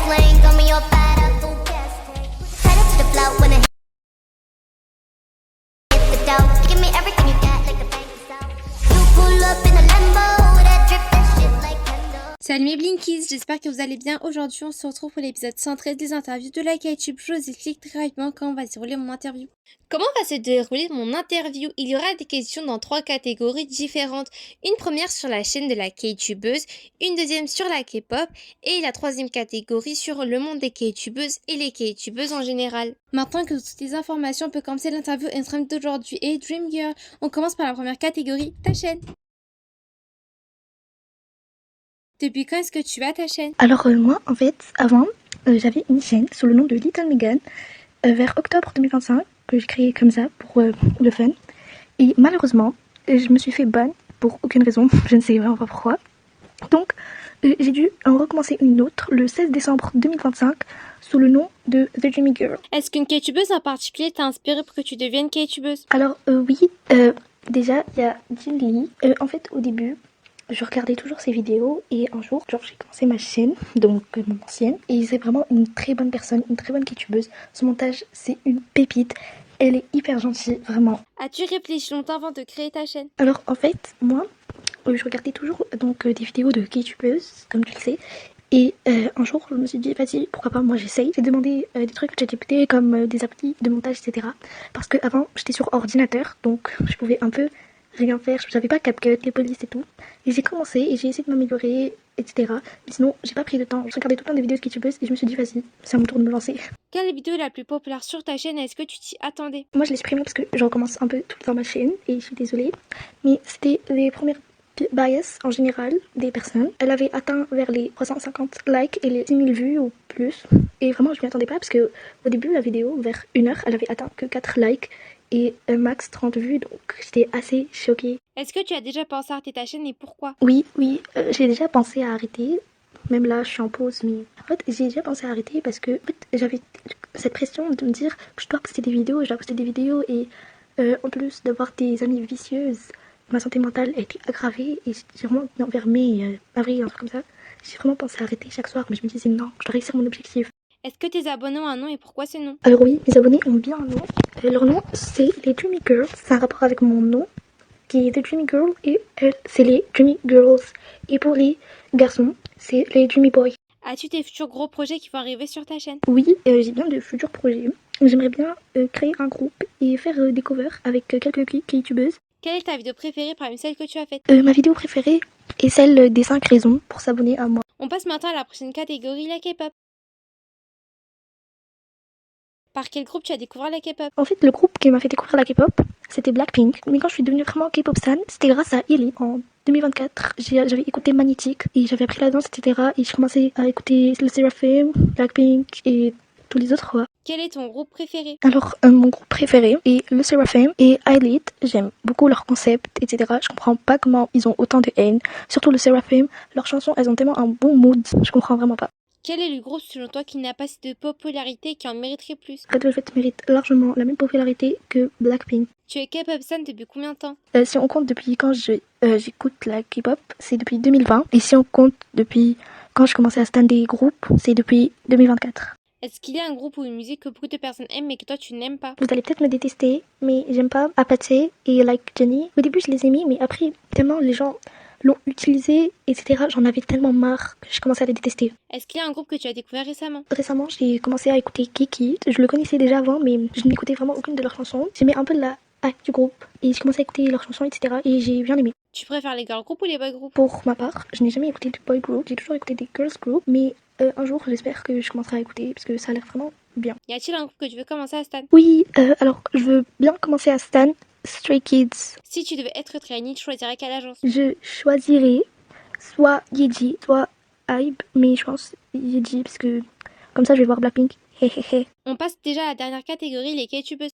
swing, throw me your body, full gas tank. Head up to the floor when I hit the dough. Give me everything you got, like the bank is out. You pull up in a Lambo, that drip, that shit like Kendall. Salut mes Blinkies, j'espère que vous allez bien. Aujourd'hui on se retrouve pour l'épisode 113 des interviews de la YouTube. Je vous explique très rapidement comment va se dérouler mon interview. Comment va se dérouler mon interview? Il y aura des questions dans 3 catégories différentes. Une première sur la chaîne de la K-tubeuse, une deuxième sur la K-pop et la troisième catégorie sur le monde des K-tubeuses et les K-tubeuses en général. Maintenant que toutes les informations, on peut commencer l'interview Instagram d'aujourd'hui. Et Dream Girl, on commence par la première catégorie, ta chaîne. Depuis quand est-ce que tu as ta chaîne? Alors moi, en fait, avant, j'avais une chaîne sous le nom de Little Megan vers octobre 2025 que j'ai créée comme ça pour le fun. Et malheureusement, je me suis fait ban pour aucune raison, je ne sais vraiment pas pourquoi. Donc, j'ai dû en recommencer une autre le 16 décembre 2025 sous le nom de The Dreamy Girl. Est-ce qu'une K-tubeuse en particulier t'a inspiré pour que tu deviennes K-tubeuse? Alors oui, déjà, il y a Jin Lee. En fait, au début, je regardais toujours ses vidéos et un jour, j'ai commencé ma chaîne, donc mon ancienne, et c'est vraiment une très bonne personne, une très bonne K-tubeuse. Son montage, c'est une pépite. Elle est hyper gentille, vraiment. As-tu réfléchi longtemps avant de créer ta chaîne? Alors en fait, moi, je regardais toujours des vidéos de K-tubeuses, comme tu le sais. Et un jour, je me suis dit, vas-y, pourquoi pas, moi j'essaye. J'ai demandé des trucs que ChatGPT comme des applis de montage, etc. Parce qu'avant, j'étais sur ordinateur, donc je pouvais un peu rien faire. Je savais pas CapCut, les polices et tout. Et j'ai commencé et j'ai essayé de m'améliorer, etc. Mais sinon, j'ai pas pris de temps. Je regardais tout le temps des vidéos de K-tubeuses et je me suis dit, vas-y, c'est à mon tour de me lancer. Quelle vidéo est la plus populaire sur ta chaîne et est-ce que tu t'y attendais? Moi, je l'ai supprimé parce que je recommence un peu tout le temps ma chaîne et je suis désolée. Mais c'était les premières bias en général des personnes. Elle avait atteint vers les 350 likes et les 10 000 vues ou plus. Et vraiment, je m'y attendais pas parce que au début, la vidéo, vers 1 heure, elle avait atteint que 4 likes et max 30 vues. Donc, j'étais assez choquée. Est-ce que tu as déjà pensé à arrêter ta chaîne et pourquoi? Oui, j'ai déjà pensé à arrêter. Même là, je suis en pause, mais en fait, j'ai déjà pensé à arrêter parce que en fait, j'avais cette pression de me dire que je dois poster des vidéos, et en plus d'avoir des amies vicieuses, ma santé mentale a été aggravée et j'ai vraiment, vers mai, avril, un truc comme ça, j'ai vraiment pensé à arrêter chaque soir, mais je me disais non, je dois réussir mon objectif. Est-ce que tes abonnés ont un nom et pourquoi ce nom? Alors oui, mes abonnés ont bien un nom. Leur nom, c'est les Dreamy Girls, c'est un rapport avec mon nom, qui est The Dreamy Girl, et c'est les Dreamy Girls. Et pour les garçons, c'est les Dreamy Boys. As-tu tes futurs gros projets qui vont arriver sur ta chaîne? Oui, j'ai bien de futurs projets. J'aimerais bien créer un groupe et faire des covers avec quelques K-tubeuses. Quelle est ta vidéo préférée parmi celles que tu as faites? Ma vidéo préférée est celle des 5 raisons pour s'abonner à moi. On passe maintenant à la prochaine catégorie, la K-pop. Par quel groupe tu as découvert la K-pop? En fait, le groupe qui m'a fait découvrir la K-pop, c'était Blackpink. Mais quand je suis devenue vraiment K-pop fan, c'était grâce à Illy. En 2024, j'avais écouté Magnetic et j'avais appris la danse, etc. Et je commençais à écouter le Seraphim, Blackpink et tous les autres. Quel est ton groupe préféré? Alors, mon groupe préféré est le Seraphim et Elite. J'aime beaucoup leur concept, etc. Je comprends pas comment ils ont autant de haine. Surtout le Seraphim, leurs chansons, elles ont tellement un bon mood. Je comprends vraiment pas. Quel est le groupe selon toi qui n'a pas assez de popularité et qui en mériterait plus? Red Velvet mérite largement la même popularité que Blackpink. Tu es K-pop fan depuis combien de temps? Si on compte depuis quand j'écoute la K-pop, c'est depuis 2020. Et si on compte depuis quand je commençais à stan des groupes, c'est depuis 2024. Est-ce qu'il y a un groupe ou une musique que beaucoup de personnes aiment mais que toi tu n'aimes pas? Vous allez peut-être me détester, mais j'aime pas Apache et Like Jenny. Au début, je les ai mis, mais après, tellement les gens l'ont utilisé, etc. J'en avais tellement marre que je commençais à les détester. Est-ce qu'il y a un groupe que tu as découvert récemment? Récemment, j'ai commencé à écouter Kiki. Je le connaissais déjà avant, mais je n'écoutais vraiment aucune de leurs chansons. J'aimais un peu la hype du groupe et j'ai commencé à écouter leurs chansons, etc. Et j'ai bien aimé. Tu préfères les girl groups ou les boy groups? Pour ma part, je n'ai jamais écouté de boy group, j'ai toujours écouté des girls group, mais un jour, j'espère que je commencerai à écouter parce que ça a l'air vraiment bien. Y a-t-il un groupe que tu veux commencer à stan? Oui, alors je veux bien commencer à stan Stray Kids. Si tu devais être trainee, tu choisirais quelle agence? Je choisirais soit Yeji, soit Hybe, mais je pense Yeji parce que comme ça je vais voir Blackpink. Hehehe. On passe déjà à la dernière catégorie, les K-tubeuses.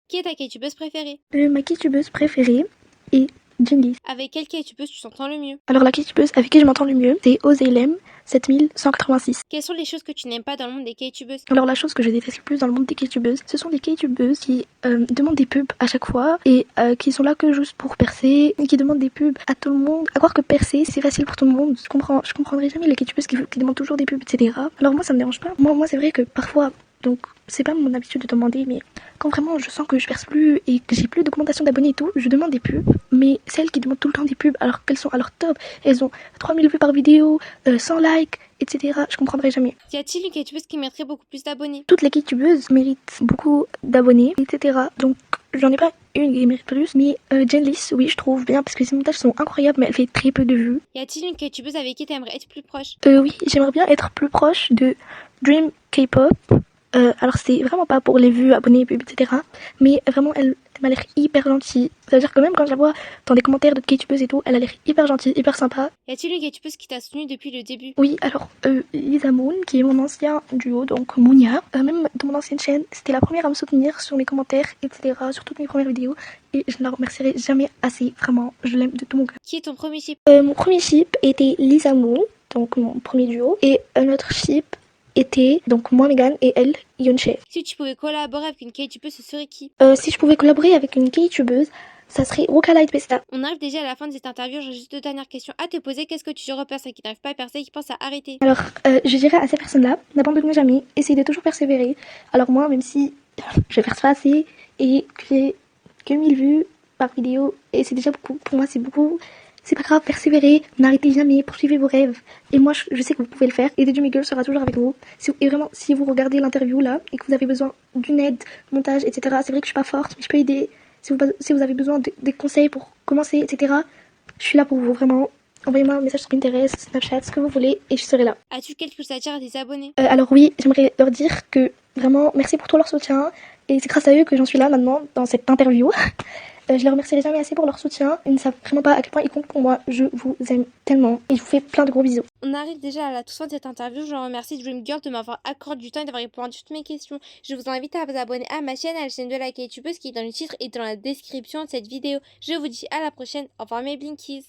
Qui est ta K-tubeuse préférée? Ma K-tubeuse préférée est Jenny. Avec quelle K-tubeuse tu t'entends le mieux? Alors la K-tubeuse avec qui je m'entends le mieux, c'est Ozelem 7186. Quelles sont les choses que tu n'aimes pas dans le monde des K-tubeuses? Alors la chose que je déteste le plus dans le monde des K-tubeuses, ce sont des K-tubeuses qui demandent des pubs à chaque fois et qui sont là que juste pour percer, et qui demandent des pubs à tout le monde. À croire que percer c'est facile pour tout le monde. Je comprendrai jamais les K-tubeuses qui demandent toujours des pubs, etc. Alors moi ça me dérange pas. Moi c'est vrai que parfois, donc c'est pas mon habitude de demander, mais quand vraiment je sens que je perce plus et que j'ai plus d'augmentation d'abonnés et tout, je demande des pubs. Mais celles qui demandent tout le temps des pubs alors qu'elles sont à leur top, elles ont 3000 vues par vidéo, 100 likes, etc. Je comprendrai jamais. Y a-t-il une K-tubeuse qui mériterait beaucoup plus d'abonnés? Toutes les K-tubeuses méritent beaucoup d'abonnés, etc. Donc j'en ai pas une qui mérite plus, mais Jenlist, oui, je trouve bien parce que ses montages sont incroyables, mais elle fait très peu de vues. Y a-t-il une K-tubeuse avec qui t'aimerais être plus proche? Oui, j'aimerais bien être plus proche de Dream K-pop. Alors c'est vraiment pas pour les vues, abonnés, pubs, etc. Mais vraiment, elle m'a l'air hyper gentille. Ça veut dire que même quand je la vois dans des commentaires de K-tubeuses et tout, elle a l'air hyper gentille, hyper sympa. Y a-t-il une K-tubeuse qui t'a soutenu depuis le début? Oui, alors Lisa Moon, qui est mon ancien duo, donc Moonia, même dans mon ancienne chaîne, c'était la première à me soutenir sur mes commentaires, etc., sur toutes mes premières vidéos, et je ne la remercierai jamais assez, vraiment, je l'aime de tout mon cœur. Qui est ton premier ship? Mon premier ship était Lisa Moon, donc mon premier duo, et un autre ship était donc moi Megan et elle Yonche. Si tu pouvais collaborer avec une K-tubeuse, ce serait qui? Si je pouvais collaborer avec une K-tubeuse, ça serait Rocalight Pesta. On arrive déjà à la fin de cette interview, j'ai juste deux dernières questions à te poser. Qu'est-ce que tu dirais aux personnes qui n'arrivent pas à percer et qui pensent à arrêter? Alors, je dirais à ces personnes-là, n'abandonnez jamais, essayez de toujours persévérer. Alors moi, même si je perce pas assez et que j'ai que 1000 vues par vidéo, et c'est déjà beaucoup, pour moi c'est beaucoup, c'est pas grave, persévérez, n'arrêtez jamais, poursuivez vos rêves. Et moi, je sais que vous pouvez le faire, et The Jimmy Girl sera toujours avec vous. Et vraiment, si vous regardez l'interview là, et que vous avez besoin d'une aide, montage, etc., c'est vrai que je suis pas forte, mais je peux aider. Si vous avez besoin des conseils pour commencer, etc., je suis là pour vous, vraiment. Envoyez-moi un message sur Pinterest, Snapchat, ce que vous voulez, et je serai là. As-tu quelque chose à dire à tes abonnés? Alors oui, j'aimerais leur dire que vraiment, merci pour tout leur soutien, et c'est grâce à eux que j'en suis là maintenant, dans cette interview. Je les remercierai jamais assez pour leur soutien. Ils ne savent vraiment pas à quel point ils comptent pour moi. Je vous aime tellement. Et je vous fais plein de gros bisous. On arrive déjà à la toute fin de cette interview. Je remercie Dream Girl de m'avoir accordé du temps et d'avoir répondu à toutes mes questions. Je vous invite à vous abonner à ma chaîne, à la chaîne de la K-tubeuse qui est dans le titre et dans la description de cette vidéo. Je vous dis à la prochaine. Au revoir mes Blinkies.